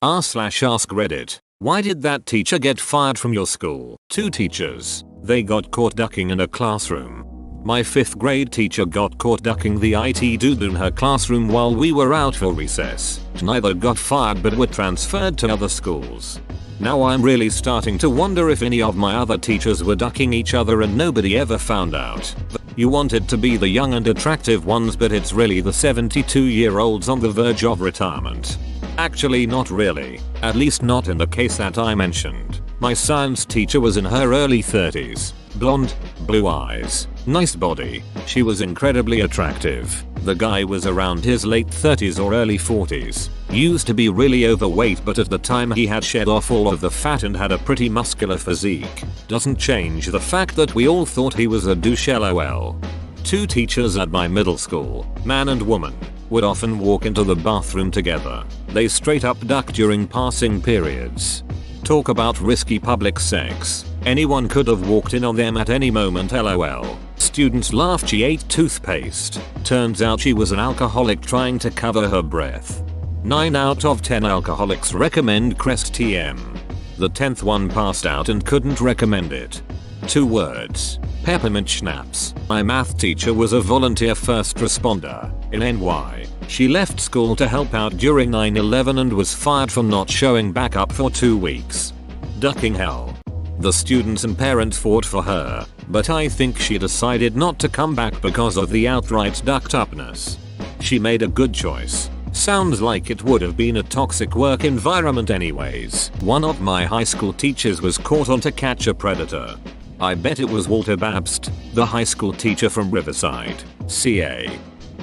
r/AskReddit. Why did that teacher get fired from your school? 2 teachers. They got caught ducking in a classroom. My 5th grade teacher got caught ducking the IT dude in her classroom while we were out for recess. Neither got fired but were transferred to other schools. Now I'm really starting to wonder if any of my other teachers were ducking each other and nobody ever found out. You want it to be the young and attractive ones, but it's really the 72-year-olds on the verge of retirement. Actually, not really. At least not in the case that I mentioned. My science teacher was in her early 30s. Blonde, blue eyes, nice body. She was incredibly attractive. The guy was around his late 30s or early 40s. Used to be really overweight, but at the time he had shed off all of the fat and had a pretty muscular physique. Doesn't change the fact that we all thought he was a douche, lol. 2 teachers at my middle school, man and woman, would often walk into the bathroom together. They straight up duck during passing periods. Talk about risky public sex. Anyone could have walked in on them at any moment, lol. Students laughed she ate toothpaste. Turns out she was an alcoholic trying to cover her breath. 9 out of 10 alcoholics recommend Crest TM. The 10th one passed out and couldn't recommend it. 2 words. Peppermint schnapps. My math teacher was a volunteer first responder in NY. She left school to help out during 9/11 and was fired for not showing back up for 2 weeks. Ducking hell. The students and parents fought for her, but I think she decided not to come back because of the outright ducked upness. She made a good choice. Sounds like it would have been a toxic work environment anyways. One of my high school teachers was caught on To Catch a Predator. I bet it was Walter Babst, the high school teacher from Riverside, CA.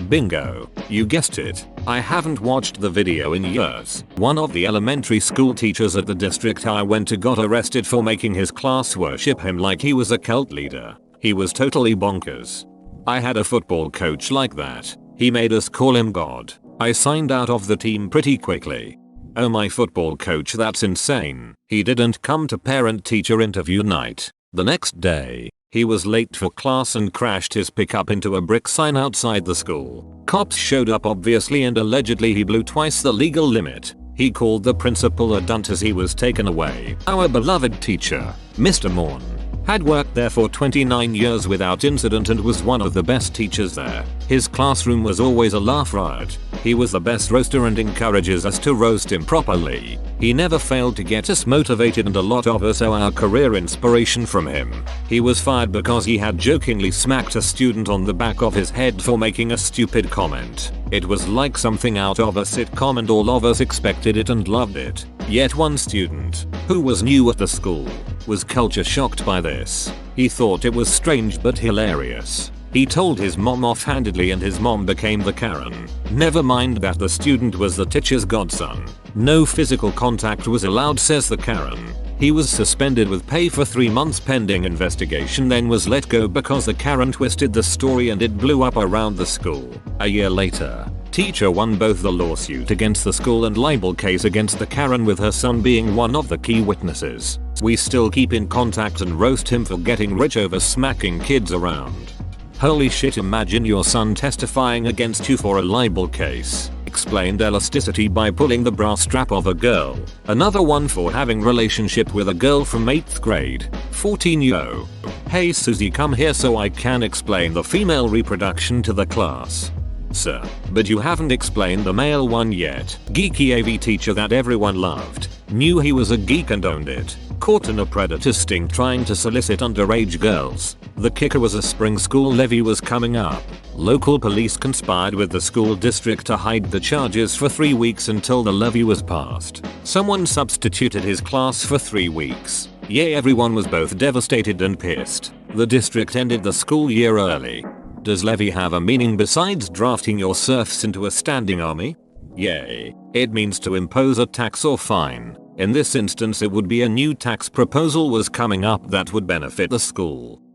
Bingo, you guessed it. I haven't watched the video in years. One of the elementary school teachers at the district I went to got arrested for making his class worship him like he was a cult leader. He was totally bonkers. I had a football coach like that. He made us call him God. I signed out of the team pretty quickly. Oh, my football coach, that's insane. He didn't come to parent-teacher interview night. The next day, he was late for class and crashed his pickup into a brick sign outside the school. Cops showed up obviously and allegedly he blew twice the legal limit. He called the principal a dunt as he was taken away. Our beloved teacher, Mr. Morn, had worked there for 29 years without incident and was one of the best teachers there. His classroom was always a laugh riot. He was the best roaster and encourages us to roast him properly. He never failed to get us motivated and a lot of us owe our career inspiration from him. He was fired because he had jokingly smacked a student on the back of his head for making a stupid comment. It was like something out of a sitcom and all of us expected it and loved it. Yet one student, who was new at the school, was culture shocked by this. He thought it was strange but hilarious. He told his mom offhandedly and his mom became the Karen. Never mind that the student was the teacher's godson. No physical contact was allowed, says the Karen. He was suspended with pay for 3 months pending investigation, then was let go because the Karen twisted the story and it blew up around the school. A year later, teacher won both the lawsuit against the school and libel case against the Karen, with her son being one of the key witnesses. We still keep in contact and roast him for getting rich over smacking kids around. Holy shit, imagine your son testifying against you for a libel case. Explained elasticity by pulling the bra strap of a girl. Another one for having relationship with a girl from 8th grade. 14 yo. Hey Susie, come here so I can explain the female reproduction to the class. Sir, but you haven't explained the male one yet. Geeky AV teacher that everyone loved. Knew he was a geek and owned it. Caught in a predator sting trying to solicit underage girls. The kicker was a spring school levy was coming up. Local police conspired with the school district to hide the charges for 3 weeks until the levy was passed. Someone substituted his class for 3 weeks. Yeah, everyone was both devastated and pissed. The district ended the school year early. Does levy have a meaning besides drafting your serfs into a standing army? Yay. It means to impose a tax or fine. In this instance it would be a new tax proposal was coming up that would benefit the school.